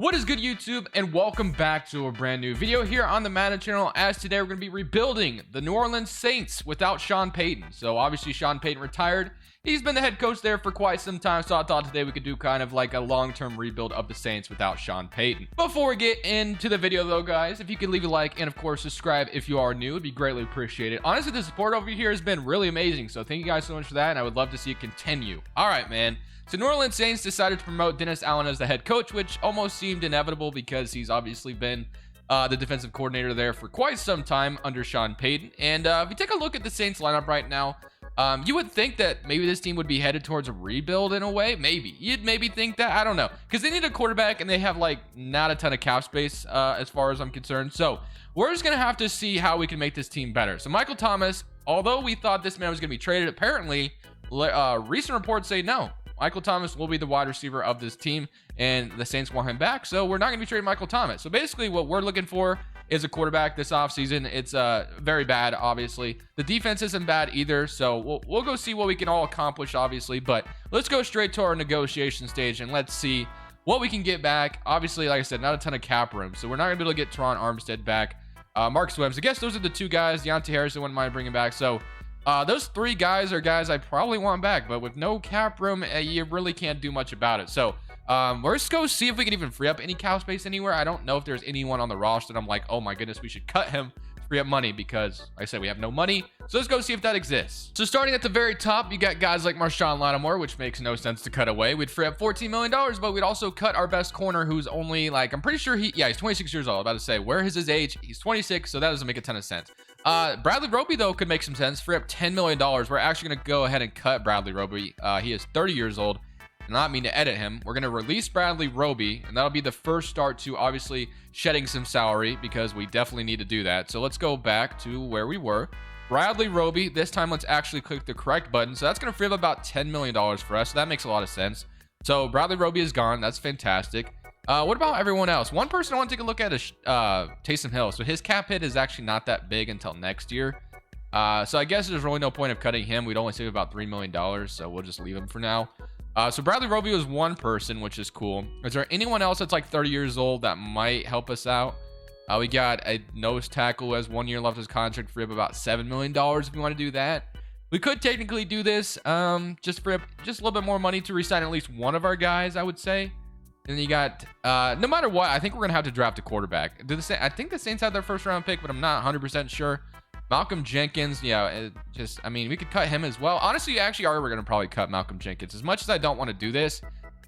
What is good, YouTube, and welcome back to a brand new video here on the Madden channel. As today we're going to be rebuilding the New Orleans Saints without Sean Payton. So obviously Sean Payton retired. He's been the head coach there for quite some time, so I thought today we could do kind of like a long-term rebuild of the Saints without Sean Payton. Before we get into the video though, guys, if you could leave a like and of course subscribe if you are new, it'd be greatly appreciated. Honestly, the support over here has been really amazing, so thank you guys so much for that, and I would love to see it continue. All right, man. So New Orleans Saints decided to promote Dennis Allen as the head coach, which almost seemed inevitable because he's obviously been the defensive coordinator there for quite some time under Sean Payton. And if you take a look at the Saints lineup right now, you would think that maybe this team would be headed towards a rebuild in a way. Maybe you'd maybe think that. I don't know, because they need a quarterback and they have like not a ton of cap space as far as I'm concerned. So we're just gonna have to see how we can make this team better. So Michael Thomas, although we thought this man was gonna be traded, apparently recent reports say no. Michael Thomas will be the wide receiver of this team, and the Saints want him back, so we're not going to be trading Michael Thomas. So basically what we're looking for is a quarterback this offseason. It's very bad, obviously. The defense isn't bad either, so we'll go see what we can all accomplish, obviously. But let's go straight to our negotiation stage, and let's see what we can get back. Obviously, like I said, not a ton of cap room, so we're not going to be able to get Teron Armstead back. Marcus Williams, I guess those are the two guys. Deontay Harris, I wouldn't mind bringing back. So those three guys are guys I probably want back, but with no cap room, you really can't do much about it. So let's go see if we can even free up any cap space anywhere. I don't know if there's anyone on the roster that I'm like, oh my goodness, we should cut him to free up money, because like I said, we have no money. So let's go see if that exists. So starting at the very top, you got guys like Marshawn Lattimore, which makes no sense to cut away. We'd free up $14 million, but we'd also cut our best corner, who's only like, I'm pretty sure he's 26 years old. I'm about to say, where is his age? He's 26, so that doesn't make a ton of sense. Bradley Roby though could make some sense. Free up $10 million. We're actually going to go ahead and cut Bradley Roby. He is 30 years old. Not mean to edit him. We're going to release Bradley Roby, and that'll be the first start to obviously shedding some salary, because we definitely need to do that. So let's go back to where we were. Bradley Roby, this time let's actually click the correct button. So that's going to free up about $10 million for us. So that makes a lot of sense. So Bradley Roby is gone. That's fantastic. What about everyone else? One person I want to take a look at is Taysom Hill. So his cap hit is actually not that big until next year. So I guess there's really no point of cutting him. We'd only save about $3 million, so we'll just leave him for now. So Bradley Roby was one person, which is cool. Is there anyone else that's like 30 years old that might help us out? We got a nose tackle who has 1 year left of his contract, free up about $7 million if we want to do that. We could technically do this, just free up just a little bit more money to re-sign at least one of our guys, I would say. And then you got, no matter what, I think we're going to have to draft a quarterback. I think the Saints had their first round pick, but I'm not 100% sure. Malcolm Jenkins, yeah, I mean, we could cut him as well. Honestly, actually, we're going to probably cut Malcolm Jenkins. As much as I don't want to do this,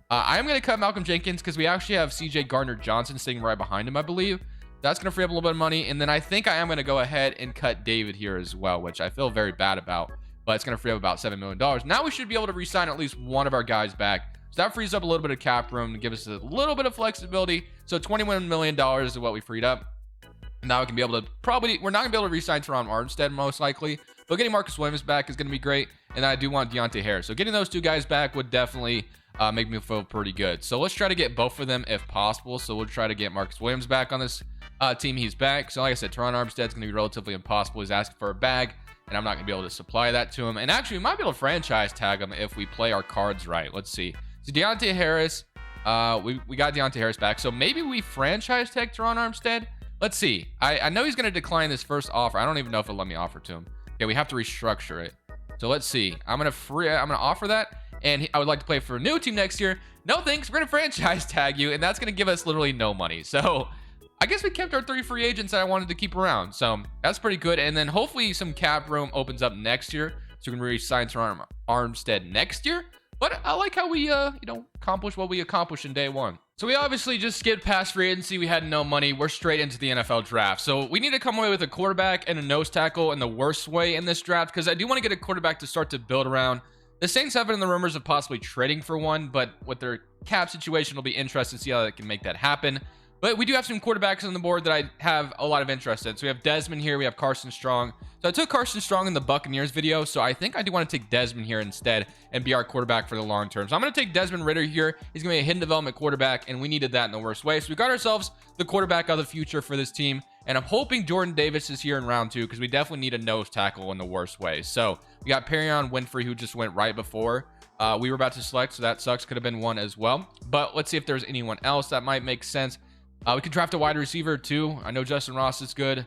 I am going to cut Malcolm Jenkins because we actually have CJ Gardner-Johnson sitting right behind him, I believe. That's going to free up a little bit of money. And then I think I am going to go ahead and cut David here as well, which I feel very bad about. But it's going to free up about $7 million. Now we should be able to re-sign at least one of our guys back. So that frees up a little bit of cap room to give us a little bit of flexibility. So $21 million is what we freed up. And now we can be able to we're not going to be able to re-sign Teron Armstead most likely. But getting Marcus Williams back is going to be great. And I do want Deontay Harris. So getting those two guys back would definitely make me feel pretty good. So let's try to get both of them if possible. So we'll try to get Marcus Williams back on this team. He's back. So like I said, Teron Armstead's going to be relatively impossible. He's asking for a bag, and I'm not going to be able to supply that to him. And actually, we might be able to franchise tag him if we play our cards right. Let's see. So Deontay Harris, we got Deontay Harris back. So maybe we franchise tag Teron Armstead. Let's see. I know he's going to decline this first offer. I don't even know if it'll let me offer to him. Okay, we have to restructure it. So let's see. I'm going to offer that, and I would like to play for a new team next year. No thanks. We're going to franchise tag you, and that's going to give us literally no money. So I guess we kept our 3 free agents that I wanted to keep around. So that's pretty good. And then hopefully some cap room opens up next year, so we can re-sign Teron Armstead next year. But I like how we, accomplish what we accomplished in day one. So we obviously just skipped past free agency. We had no money. We're straight into the NFL draft. So we need to come away with a quarterback and a nose tackle in the worst way in this draft, because I do want to get a quarterback to start to build around. The Saints have been in the rumors of possibly trading for one, but with their cap situation, it'll be interesting to see how they can make that happen. But we do have some quarterbacks on the board that I have a lot of interest in. So we have Desmond here. We have Carson Strong. So I took Carson Strong in the Buccaneers video. So I think I do want to take Desmond here instead and be our quarterback for the long term. So I'm going to take Desmond Ridder here. He's going to be a hidden development quarterback, and we needed that in the worst way. So we got ourselves the quarterback of the future for this team. And I'm hoping Jordan Davis is here in round 2, because we definitely need a nose tackle in the worst way. So we got Perion Winfrey, who just went right before. we were about to select, so that sucks. Could have been one as well. But let's see if there's anyone else that might make sense. We could draft a wide receiver too. I know Justin Ross is good.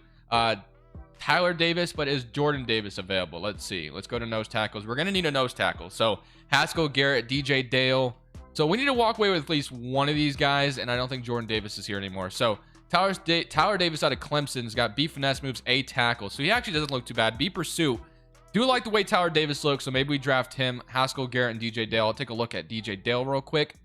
Tyler Davis, but is Jordan Davis available? Let's see. Let's go to nose tackles. We're going to need a nose tackle. So Haskell Garrett, DJ Dale. So we need to walk away with at least one of these guys, and I don't think Jordan Davis is here anymore. So Tyler Davis out of Clemson's got B finesse moves, A tackle. So he actually doesn't look too bad. B pursuit. Do like the way Tyler Davis looks, so maybe we draft him. Haskell Garrett and DJ Dale. I'll take a look at DJ Dale real quick.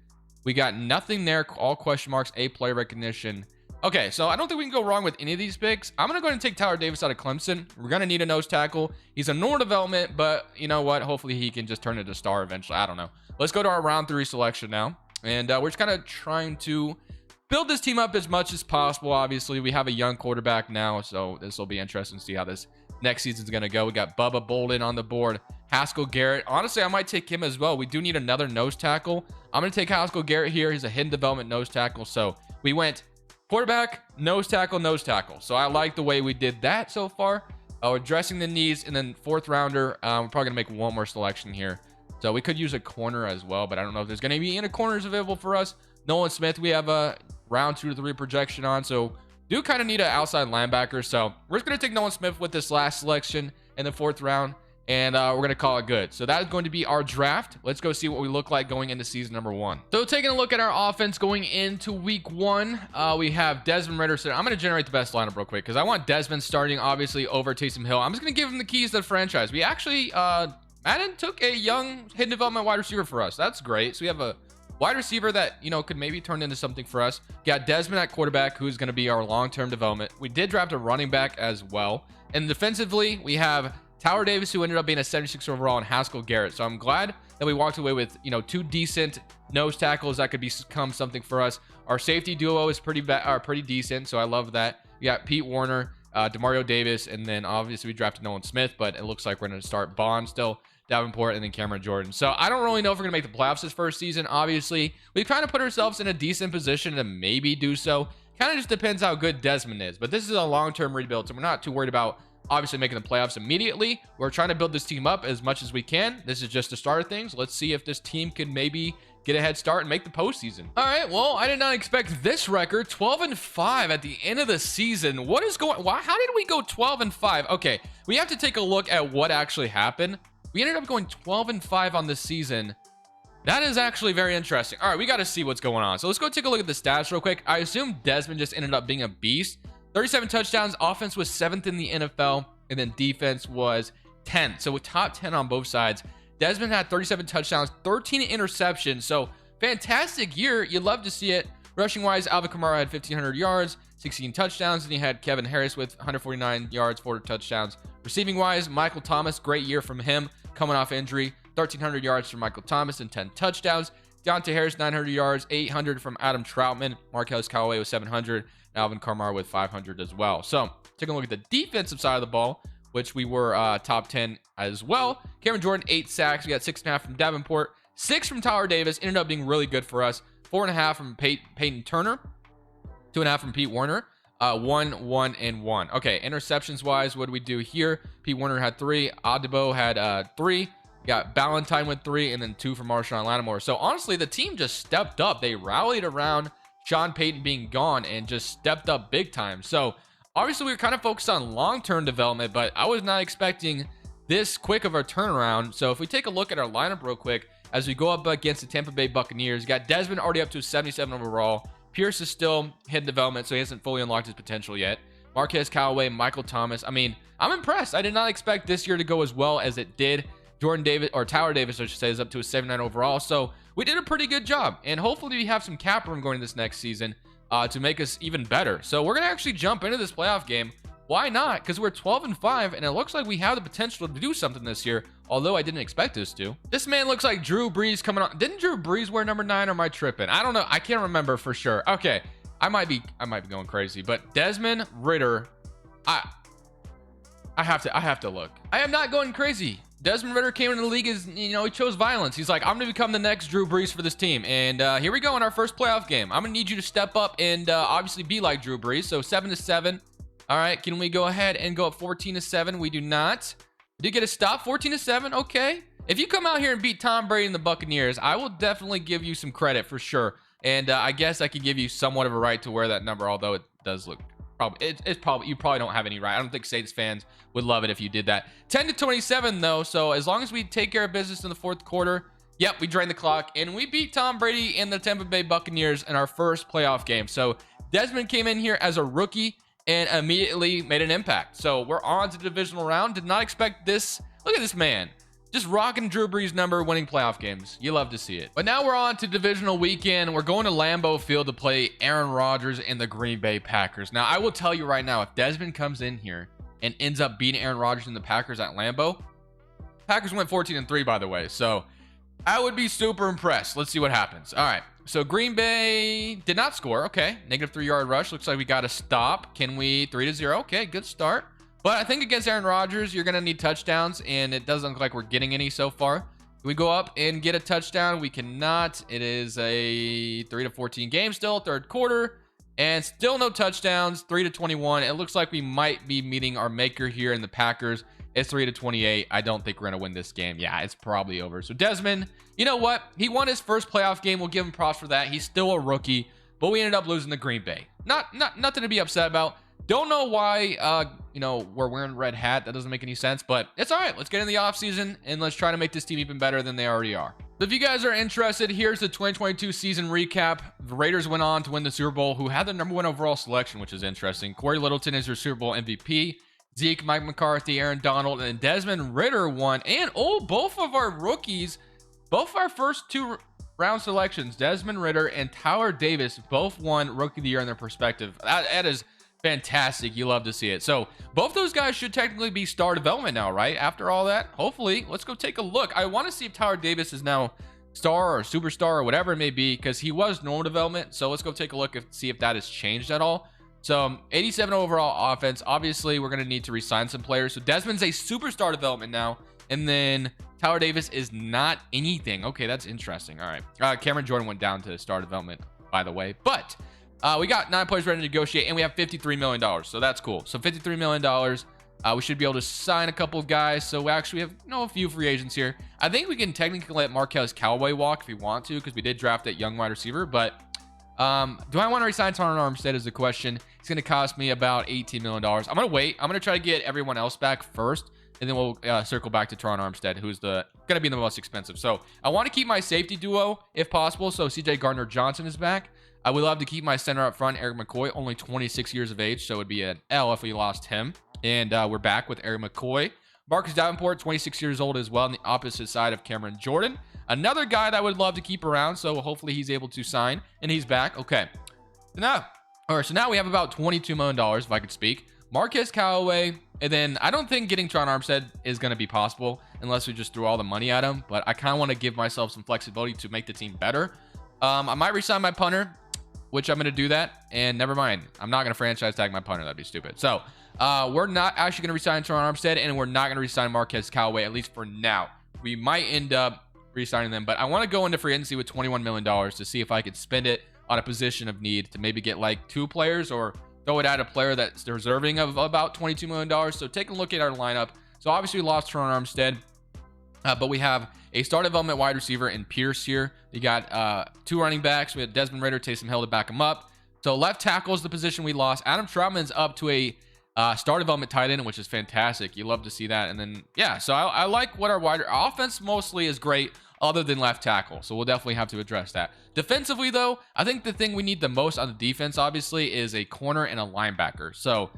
We got nothing there. All question marks. A player recognition. Okay, so I don't think we can go wrong with any of these picks. I'm going to go ahead and take Tyler Davis out of Clemson. We're going to need a nose tackle. He's a normal development, but you know what? Hopefully he can just turn into a star eventually. I don't know. Let's go to our round 3 selection now. And we're just kind of trying to build this team up as much as possible. Obviously, we have a young quarterback now, so this will be interesting to see how this next season's going to go. We got Bubba Bolden on the board. Haskell Garrett. Honestly, I might take him as well. We do need another nose tackle. I'm going to take Haskell Garrett here. He's a hidden development nose tackle. So we went quarterback, nose tackle, nose tackle. So I like the way we did that so far. We're addressing the needs, and then 4th rounder. We're probably gonna make one more selection here. So we could use a corner as well, but I don't know if there's gonna be any corners available for us. Nolan Smith, we have a round 2 to 3 projection on, so do kind of need an outside linebacker. So we're just gonna take Nolan Smith with this last selection in the 4th round, and we're gonna call it good. So that is going to be our draft. Let's go see what we look like going into season number 1. So taking a look at our offense going into week 1, we have Desmond Ridder. So I'm going to generate the best lineup real quick because I want Desmond starting obviously over Taysom Hill. I'm just going to give him the keys to the franchise. We actually Madden took a young hidden development wide receiver for us. That's great. So we have a wide receiver that, you know, could maybe turn into something for us. Got Desmond at quarterback, who's going to be our long-term development. We did draft a running back as well. And defensively, we have Tyler Davis, who ended up being a 76 overall, and Haskell Garrett. So I'm glad that we walked away with, you know, 2 decent nose tackles that could become something for us. Our safety duo is pretty decent, so I love that. We got Pete Warner, Demario Davis, and then obviously we drafted Nolan Smith, but it looks like we're going to start Bond still, Davenport, and then Cameron Jordan. So I don't really know if we're going to make the playoffs this first season. Obviously, we kind of put ourselves in a decent position to maybe do so. Kind of just depends how good Desmond is, but this is a long-term rebuild, so we're not too worried about obviously making the playoffs immediately. We're trying to build this team up as much as we can. This is just the start of things. Let's see if this team can maybe get a head start and make the postseason. All right, well, I did not expect this record. 12-5 at the end of the season. What is going? Why? How did we go 12-5? Okay, we have to take a look at what actually happened. We ended up going 12-5 on this season. That is actually very interesting. All right, we got to see what's going on. So let's go take a look at the stats real quick. I assume Desmond just ended up being a beast. 37 touchdowns. Offense was 7th in the NFL, and then defense was 10th. So with top 10 on both sides. Desmond had 37 touchdowns, 13 interceptions. So fantastic year. You'd love to see it. Rushing wise, Alvin Kamara had 1,500 yards, 16 touchdowns, and he had Kevin Harris with 149 yards, 4 touchdowns. Receiving wise, Michael Thomas, great year from him, coming off injury. 1,300 yards from Michael Thomas and 10 touchdowns. Deontay Harris, 900 yards, 800 from Adam Troutman. Marquez Callaway with 700. Alvin Kamara with 500 as well. So taking a look at the defensive side of the ball, which we were top 10 as well. Cameron Jordan, 8 sacks. We got 6.5 from Davenport, 6 from Tyler Davis. Ended up being really good for us. 4.5 from Peyton Turner, 2.5 from Pete Warner. 1, 1, and 1. Okay, interceptions wise, what do we do here? Pete Warner had 3. Adebo had 3. Got Ballantyne with 3, and then 2 from Marshawn Lattimore. So honestly, the team just stepped up. They rallied around Sean Payton being gone and just stepped up big time. So obviously we were kind of focused on long-term development, but I was not expecting this quick of a turnaround. So if we take a look at our lineup real quick, as we go up against the Tampa Bay Buccaneers, got Desmond already up to 77 overall. Pierce is still hidden development, so he hasn't fully unlocked his potential yet. Marquez Callaway, Michael Thomas. I mean, I'm impressed. I did not expect this year to go as well as it did. Jordan Davis, or Tyler Davis, I should say, is up to a 79 overall. So we did a pretty good job. And hopefully we have some cap room going this next season to make us even better. So we're going to actually jump into this playoff game. Why not? Because we're 12-5, and it looks like we have the potential to do something this year, although I didn't expect us to. This man looks like Drew Brees coming on. Didn't Drew Brees wear number 9, or am I tripping? I don't know. I can't remember for sure. Okay. I might be going crazy, but Desmond Ridder, I have to look. I am not going crazy. Desmond Ridder came into the league as, you know, he chose violence. He's like, I'm going to become the next Drew Brees for this team. And here we go in our first playoff game. I'm going to need you to step up and obviously be like Drew Brees. So 7-7. All right, can we go ahead and go up 14-7? We do not. We did get a stop, 14-7. Okay. if you come out here and beat Tom Brady and the Buccaneers, I will definitely give you some credit for sure. And I guess I could give you somewhat of a right to wear that number, although it does look probably you probably don't have any right. I don't think Saints fans would love it if you did that. 10-27 though, so as long as we take care of business in the fourth quarter, yep, we drained the clock and we beat Tom Brady and the Tampa Bay Buccaneers in our first playoff game. So Desmond came in here as a rookie and immediately made an impact. So we're on to the divisional round. Did not expect this. Look at this man. Just rocking Drew Brees' number, winning playoff games. You love to see it. But now we're on to divisional weekend. We're going to Lambeau Field to play Aaron Rodgers and the Green Bay Packers. Now, I will tell you right now, if Desmond comes in here and ends up beating Aaron Rodgers and the Packers at Lambeau, Packers went 14-3, by the way. So I would be super impressed. Let's see what happens. All right. So Green Bay did not score. Okay. Negative 3-yard rush. Looks like we got to stop. Can we 3-0? Okay. Good start. But I think against Aaron Rodgers, you're going to need touchdowns, and it doesn't look like we're getting any so far. Can we go up and get a touchdown? We cannot. It is a 3-14 game still, third quarter, and still no touchdowns, 3-21. It looks like we might be meeting our maker here in the Packers. It's 3-28. I don't think we're going to win this game. Yeah, it's probably over. So Desmond, you know what? He won his first playoff game. We'll give him props for that. He's still a rookie, but we ended up losing to Green Bay. Nothing to be upset about. Don't know why, we're wearing red hat. That doesn't make any sense, but it's all right. Let's get in the offseason and let's try to make this team even better than they already are. So if you guys are interested, here's the 2022 season recap. The Raiders went on to win the Super Bowl, who had the #1 overall selection, which is interesting. Corey Littleton is your Super Bowl MVP. Zeke, Mike McCarthy, Aaron Donald, and Desmond Ridder won. And, both of our rookies, both of our first two round selections, Desmond Ridder and Tyler Davis, both won Rookie of the Year in their perspective. That is fantastic. You love to see it. So both those guys should technically be star development now, right? After all that, hopefully. Let's go take a look. I want to see if Tyler Davis is now star or superstar or whatever it may be, because he was normal development. So let's go take a look and see if that has changed at all. So 87 overall offense. Obviously, we're going to need to re-sign some players. So Desmond's a superstar development now, and then Tyler Davis is not anything. Okay, that's interesting. All right. Cameron Jordan went down to star development, by the way, but we got 9 players ready to negotiate, and we have $53 million. So that's cool. So $53 million. We should be able to sign a couple of guys. So we actually have a few free agents here. I think we can technically let Marquez Callaway walk if we want to, because we did draft that young wide receiver. But do I want to resign Teron Armstead is the question. It's going to cost me about $18 million. I'm going to wait. I'm going to try to get everyone else back first, and then we'll circle back to Teron Armstead, who's going to be the most expensive. So I want to keep my safety duo if possible. So CJ Gardner-Johnson is back. I would love to keep my center up front, Eric McCoy, only 26 years of age, so it would be an L if we lost him. And we're back with Eric McCoy. Marcus Davenport, 26 years old as well, on the opposite side of Cameron Jordan. Another guy that I would love to keep around, so hopefully he's able to sign, and he's back. Okay. So now we have about $22 million, if I could speak. Marquez Callaway, and then I don't think getting Teron Armstead is going to be possible unless we just threw all the money at him, but I kind of want to give myself some flexibility to make the team better. I might resign my punter, which I'm going to do that. And never mind, I'm not going to franchise tag my punter. That'd be stupid. So we're not actually going to resign Teron Armstead, and we're not going to resign Marquez Callaway, at least for now. We might end up resigning them, but I want to go into free agency with $21 million to see if I could spend it on a position of need to maybe get like 2 players, or throw it at a player that's deserving of about $22 million. So take a look at our lineup. So obviously we lost Teron Armstead, but we have a star development wide receiver in Pierce here. We got 2 running backs. We have Desmond Ridder, Taysom Hill to back him up. So left tackle is the position we lost. Adam Troutman's up to a star development tight end, which is fantastic. You love to see that. And then, yeah, so I like what our offense mostly is great, other than left tackle. So we'll definitely have to address that. Defensively, though, I think the thing we need the most on the defense, obviously, is a corner and a linebacker. So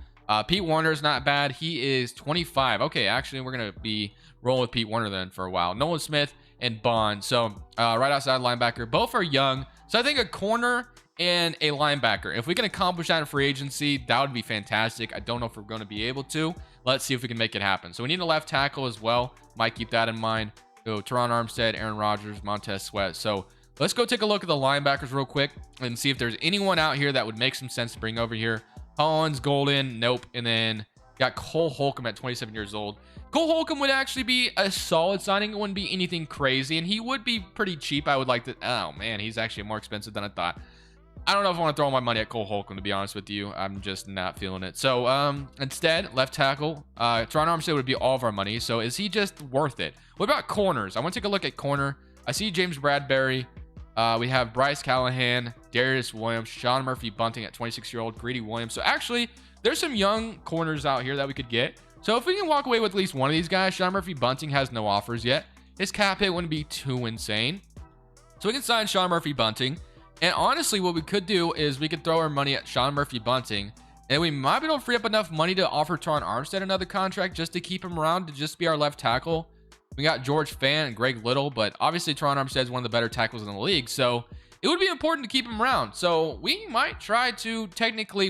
Pete Warner's not bad. He is 25. Okay, actually, we're going to be rolling with Pete Warner then for a while. Nolan Smith and Bond. So right outside linebacker. Both are young. So I think a corner and a linebacker, if we can accomplish that in free agency, that would be fantastic. I don't know if we're going to be able to. Let's see if we can make it happen. So we need a left tackle as well. Might keep that in mind. So Teron Armstead, Aaron Rodgers, Montez Sweat. So let's go take a look at the linebackers real quick and see if there's anyone out here that would make some sense to bring over here. Hollins, Golden, nope. And then got Cole Holcomb at 27 years old. Cole Holcomb would actually be a solid signing. It wouldn't be anything crazy, and he would be pretty cheap. I would like to. Oh man, he's actually more expensive than I thought. I don't know if I want to throw all my money at Cole Holcomb, to be honest with you. I'm just not feeling it. So instead, left tackle, Teron Armstead would be all of our money. So is he just worth it? What about corners? I want to take a look at corner. I see James Bradbury. We have Bryce Callahan, Darius Williams, Sean Murphy Bunting at 26-year-old, Greedy Williams. So actually, there's some young corners out here that we could get. So if we can walk away with at least one of these guys, Sean Murphy Bunting has no offers yet. His cap hit wouldn't be too insane. So we can sign Sean Murphy Bunting. And honestly, what we could do is we could throw our money at Sean Murphy Bunting, and we might be able to free up enough money to offer Teron Armstead another contract just to keep him around to just be our left tackle. We got George Fant and Greg Little, but obviously Teron Armstead is one of the better tackles in the league, so it would be important to keep him around. So we might try to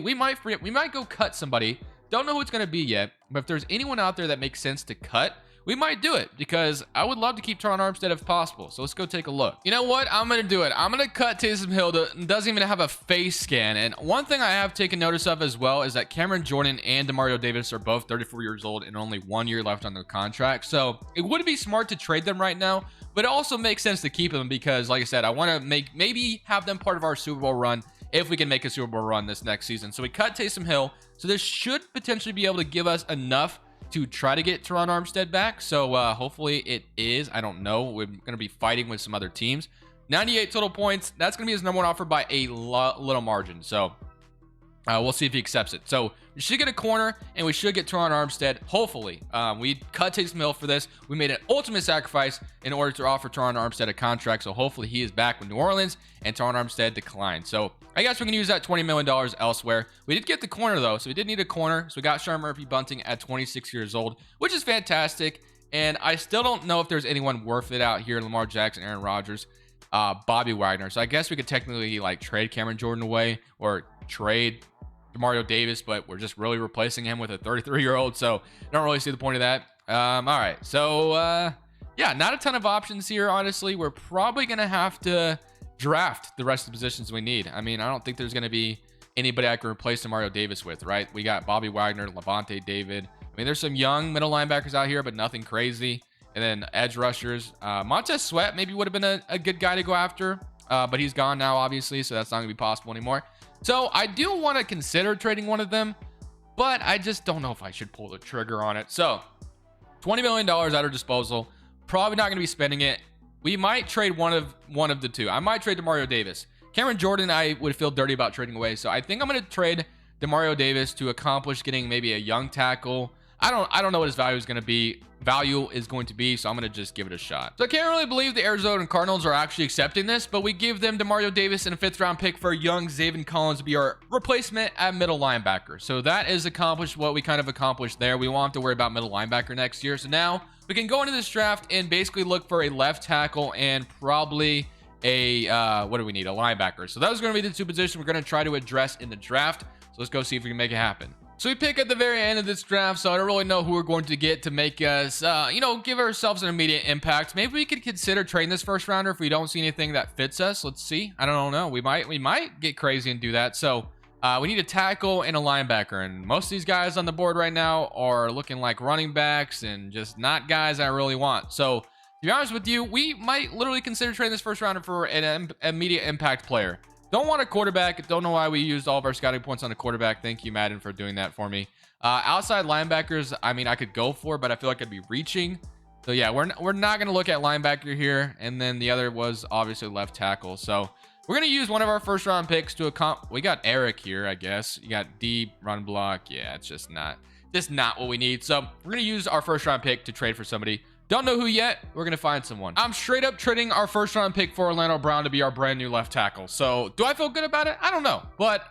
we might go cut somebody. Don't know who it's going to be yet, but if there's anyone out there that makes sense to cut, we might do it, because I would love to keep Teron Armstead if possible. So let's go take a look. You know what? I'm going to do it. I'm going to cut Taysom Hill that doesn't even have a face scan. And one thing I have taken notice of as well is that Cameron Jordan and Demario Davis are both 34 years old and only 1 year left on their contract. So it would be smart to trade them right now, but it also makes sense to keep them because, like I said, I want to maybe have them part of our Super Bowl run if we can make a Super Bowl run this next season. So we cut Taysom Hill. So this should potentially be able to give us enough to try to get Teron Armstead back. So hopefully it is. I don't know. We're going to be fighting with some other teams. 98 total points. That's going to be his number one offer by a little margin. So we'll see if he accepts it. So we should get a corner, and we should get Teron Armstead. Hopefully. We cut Taysom Hill for this. We made an ultimate sacrifice in order to offer Teron Armstead a contract. So hopefully he is back with New Orleans, and Teron Armstead declined. So I guess we can use that $20 million elsewhere. We did get the corner, though, so we did need a corner. So we got Sean Murphy Bunting at 26 years old, which is fantastic. And I still don't know if there's anyone worth it out here. Lamar Jackson, Aaron Rodgers, Bobby Wagner. So I guess we could technically trade Cameron Jordan away or trade Demario Davis, but we're just really replacing him with a 33-year-old. So I don't really see the point of that. All right. So yeah, not a ton of options here, honestly. We're probably going to have to draft the rest of the positions we need. I mean, I don't think there's going to be anybody I can replace Demario Davis with, right? We got Bobby Wagner, Levante David. I mean, there's some young middle linebackers out here, but nothing crazy. And then edge rushers. Montez Sweat maybe would have been a good guy to go after, but he's gone now, obviously, so that's not going to be possible anymore. So I do want to consider trading one of them, but I just don't know if I should pull the trigger on it. So $20 million at our disposal. Probably not going to be spending it. We might trade one of the two. I might trade Demario Davis. Cameron Jordan, I would feel dirty about trading away. So I think I'm going to trade Demario Davis to accomplish getting maybe a young tackle. I don't know what his value is going to be. So I'm going to just give it a shot. So I can't really believe the Arizona Cardinals are actually accepting this, but we give them Demario Davis and a 5th round pick for a young Zaven Collins to be our replacement at middle linebacker. So that is accomplished what we kind of accomplished there. We won't have to worry about middle linebacker next year. So now we can go into this draft and basically look for a left tackle and probably a, what do we need? A linebacker. So those are going to be the two positions we're going to try to address in the draft. So let's go see if we can make it happen. So we pick at the very end of this draft, so I don't really know who we're going to get to make us, give ourselves an immediate impact. Maybe we could consider trading this first rounder if we don't see anything that fits us. Let's see. I don't know. We might get crazy and do that. So we need a tackle and a linebacker, and most of these guys on the board right now are looking like running backs and just not guys I really want. So to be honest with you, we might literally consider trading this first rounder for an immediate impact player. Don't want a quarterback. Don't know why we used all of our scouting points on a quarterback. Thank you, Madden, for doing that for me. Outside linebackers, I mean, I could go for, but I feel like I'd be reaching. So yeah, we're not going to look at linebacker here. And then the other was obviously left tackle. So we're going to use one of our first round picks to we got Eric here, I guess. You got deep run block. Yeah, it's just not what we need. So we're going to use our first round pick to trade for somebody. Don't know who yet. We're going to find someone. I'm straight up trading our first round pick for Orlando Brown to be our brand new left tackle. So do I feel good about it? I don't know. But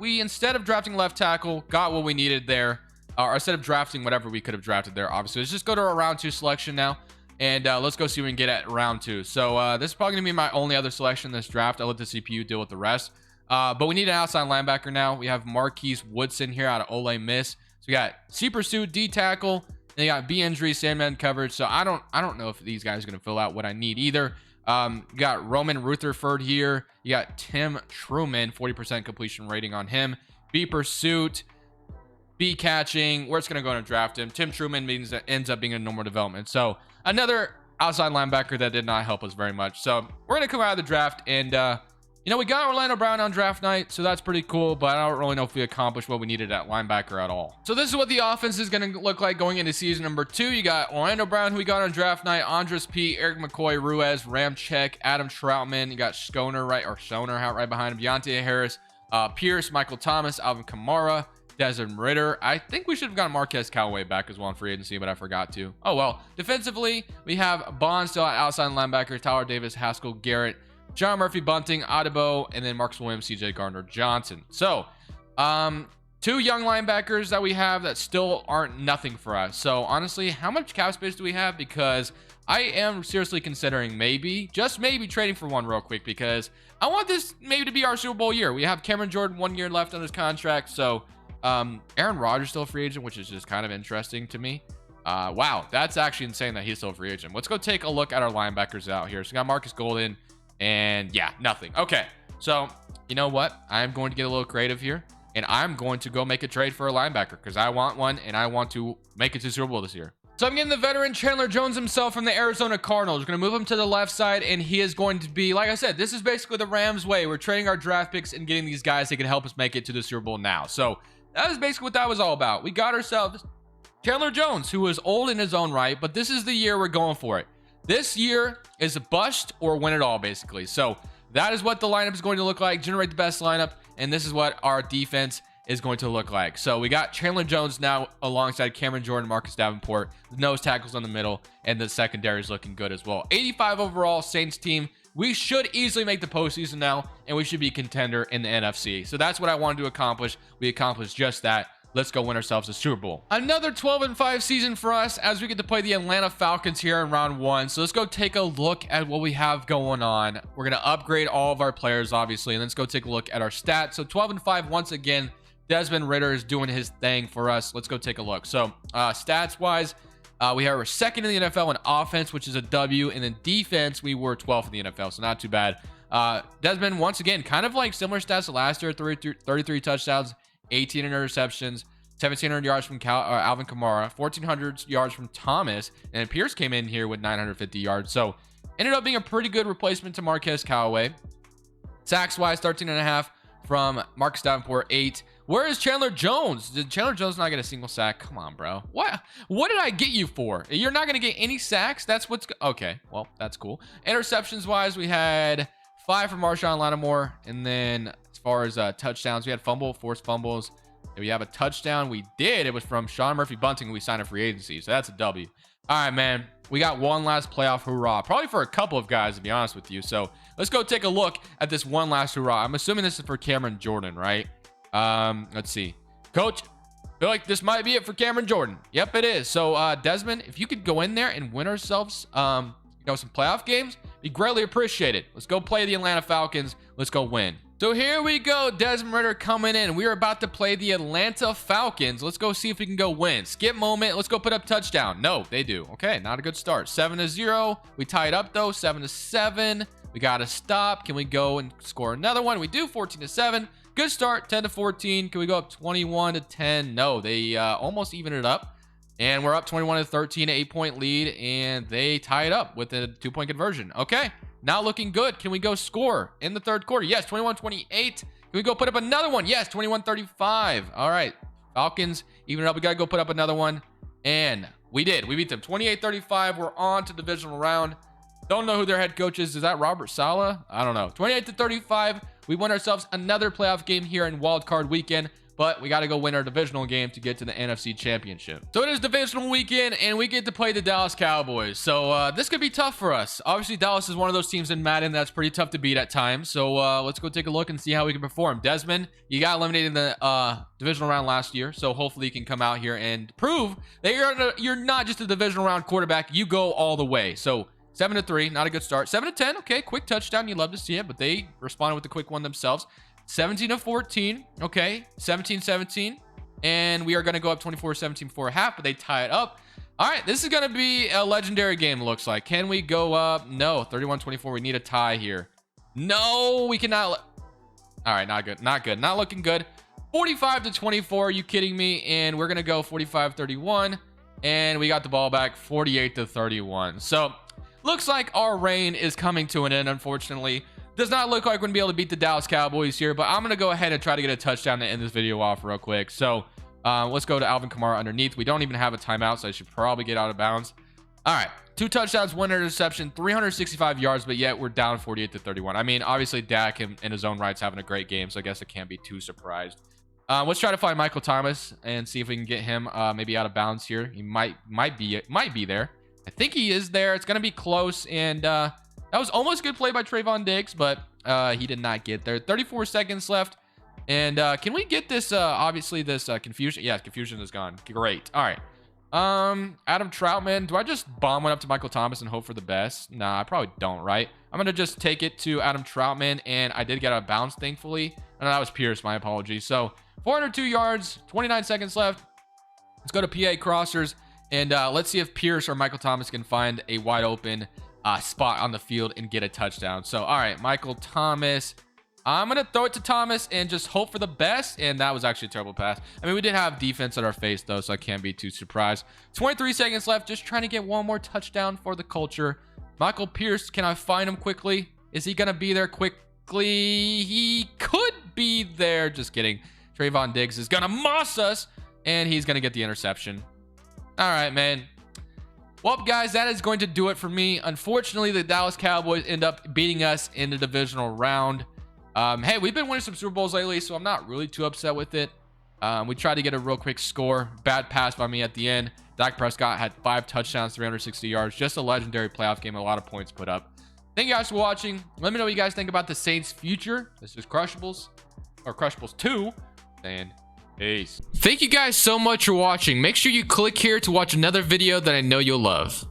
we, instead of drafting left tackle, got what we needed there. Or instead of drafting whatever we could have drafted there, obviously. Let's just go to our round 2 selection now. And let's go see what we can get at round 2. So this is probably going to be my only other selection in this draft. I'll let the CPU deal with the rest. But we need an outside linebacker now. We have Marquise Woodson here out of Ole Miss. So we got C pursuit, D tackle. They got B injury, Sandman coverage. So I don't know if these guys are going to fill out what I need either. You got Roman Rutherford here. You got Tim Truman, 40% completion rating on him. B pursuit, B catching. We're just going to go and draft him. Tim Truman means that ends up being a normal development. So another outside linebacker that did not help us very much. So we're going to come out of the draft and You know, we got Orlando Brown on draft night, so that's pretty cool, but I don't really know if we accomplished what we needed at linebacker at all. So this is what the offense is going to look like going into season number 2. You got Orlando Brown, who we got on draft night, Andres P, Eric McCoy, Ruiz, Ramczyk, Adam Troutman. You got Schoner right behind him, Deontay Harris, Pierce, Michael Thomas, Alvin Kamara, Desmond Ritter. I think we should have gotten Marquez Callaway back as well in free agency, but I forgot to. Oh well. Defensively, we have Bond still at outside linebacker, Tyler Davis, Haskell Garrett, John Murphy Bunting, Adebayo, and then Marcus Williams, CJ Gardner-Johnson. So, 2 young linebackers that we have that still aren't nothing for us. So, honestly, how much cap space do we have? Because I am seriously considering just maybe trading for one real quick, because I want this maybe to be our Super Bowl year. We have Cameron Jordan 1 year left on his contract. So, Aaron Rodgers still a free agent, which is just kind of interesting to me. Wow, that's actually insane that he's still a free agent. Let's go take a look at our linebackers out here. So, we got Marcus Golden. And yeah, nothing. Okay, so you know what? I'm going to get a little creative here, and I'm going to go make a trade for a linebacker because I want one, and I want to make it to Super Bowl this year. So I'm getting the veteran Chandler Jones himself from the Arizona Cardinals. We're going to move him to the left side, and he is going to be, like I said, this is basically the Rams way. We're trading our draft picks and getting these guys that can help us make it to the Super Bowl now. So that is basically what that was all about. We got ourselves Chandler Jones, who is old in his own right, but this is the year we're going for it. This year is a bust or win it all, basically. So that is what the lineup is going to look like. Generate the best lineup, and this is what our defense is going to look like. So we got Chandler Jones now alongside Cameron Jordan, Marcus Davenport, the nose tackles on the middle, and the secondary is looking good as well. 85 overall, Saints team. We should easily make the postseason now, and we should be a contender in the NFC. So that's what I wanted to accomplish. We accomplished just that. Let's go win ourselves a Super Bowl. Another 12-5 season for us as we get to play the Atlanta Falcons here in round 1. So let's go take a look at what we have going on. We're going to upgrade all of our players, obviously, and let's go take a look at our stats. So 12-5 once again. Desmond Ritter is doing his thing for us. Let's go take a look. So stats-wise, we are second in the NFL in offense, which is a W, and in defense, we were 12th in the NFL, so not too bad. Desmond, once again, kind of like similar stats to last year, 33 touchdowns, 18 interceptions, 1,700 yards from Alvin Kamara, 1,400 yards from Thomas, and Pierce came in here with 950 yards. So ended up being a pretty good replacement to Marquez Callaway. Sacks-wise, 13.5 from Marcus Davenport, 8. Where is Chandler Jones? Did Chandler Jones not get a single sack? Come on, bro. What did I get you for? You're not going to get any sacks? That's what's... Okay, well, that's cool. Interceptions-wise, we had 5 from Marshawn Lattimore, and then as far as touchdowns, we had forced fumbles. If we have a touchdown, we did. It was from Sean Murphy Bunting, we signed a free agency, so that's a W. All right, man. We got one last playoff hurrah, probably for a couple of guys, to be honest with you. So let's go take a look at this one last hurrah. I'm assuming this is for Cameron Jordan, right? Let's see. Coach, I feel like this might be it for Cameron Jordan. Yep, it is. So Desmond, if you could go in there and win ourselves some playoff games, be greatly appreciated. Let's go play the Atlanta Falcons. Let's go win. So here we go. Desmond Ritter coming in. We are about to play the Atlanta Falcons. Let's go see if we can go win. Skip moment. Let's go put up touchdown. No, they do. Okay, not a good start. 7-0. We tie it up though. 7-7. We got to stop. Can we go and score another one? We do. 14-7. Good start. 10-14. Can we go up 21-10? No, they almost even it up. And we're up 21-13, 8-point lead, and they tie it up with a 2-point conversion. Okay, not looking good. Can we go score in the third quarter? Yes, 21-28. Can we go put up another one? Yes, 21-35. All right, Falcons even it up. We got to go put up another one, and we did. We beat them 28-35. We're on to divisional round. Don't know who their head coach is. Is that Robert Saleh? I don't know. 28-35. We won ourselves another playoff game here in Wild Card Weekend. But we got to go win our divisional game to get to the NFC Championship. So it is divisional weekend, and we get to play the Dallas Cowboys. So this could be tough for us. Obviously, Dallas is one of those teams in Madden that's pretty tough to beat at times. So let's go take a look and see how we can perform. Desmond, you got eliminated in the divisional round last year. So hopefully you can come out here and prove that you're not just a divisional round quarterback. You go all the way. So 7-3, not a good start. 7-10, okay, quick touchdown. You love to see it, but they responded with the quick one themselves. 17-14, okay, 17-17, and we are going to go up 24-17 for a half, but they tie it up. All right, this is going to be a legendary game, looks like. Can we go up? No, 31-24, we need a tie here. No, we cannot. All right, not good, not looking good. 45-24, are you kidding me? And we're going to go 45-31, and we got the ball back 48-31. So, looks like our reign is coming to an end, unfortunately. Does not look like we're going to be able to beat the Dallas Cowboys here, but I'm going to go ahead and try to get a touchdown to end this video off real quick. So let's go to Alvin Kamara underneath. We don't even have a timeout, so I should probably get out of bounds. All right, 2 touchdowns, 1 interception, 365 yards, but yet we're down 48-31. I mean, obviously Dak in his own right's having a great game, so I guess I can't be too surprised. Let's try to find Michael Thomas and see if we can get him maybe out of bounds here. He might be there. I think he is there. It's gonna be close, and that was almost a good play by Trayvon Diggs, but he did not get there. 34 seconds left, and can we get this? Obviously, this confusion. Yeah, confusion is gone. Great. All right. Adam Troutman. Do I just bomb one up to Michael Thomas and hope for the best? Nah, I probably don't, right? I'm gonna just take it to Adam Troutman, and I did get out of bounds, thankfully. No, that was Pierce. My apologies. So 402 yards, 29 seconds left. Let's go to PA crossers, and let's see if Pierce or Michael Thomas can find a wide open spot on the field and get a touchdown. So, all right, Michael Thomas. I'm going to throw it to Thomas and just hope for the best. And that was actually a terrible pass. I mean, we did have defense at our face, though, so I can't be too surprised. 23 seconds left. Just trying to get one more touchdown for the culture. Michael Pierce, can I find him quickly? Is he going to be there quickly? He could be there. Just kidding. Trayvon Diggs is going to moss us, and he's going to get the interception. All right, man. Well, guys, that is going to do it for me. Unfortunately, the Dallas Cowboys end up beating us in the divisional round. Hey, we've been winning some Super Bowls lately, so I'm not really too upset with it. We tried to get a real quick score. Bad pass by me at the end. Dak Prescott had 5 touchdowns, 360 yards. Just a legendary playoff game. A lot of points put up. Thank you guys for watching. Let me know what you guys think about the Saints' future. This is Crushables, or Crushables 2. And peace. Thank you guys so much for watching. Make sure you click here to watch another video that I know you'll love.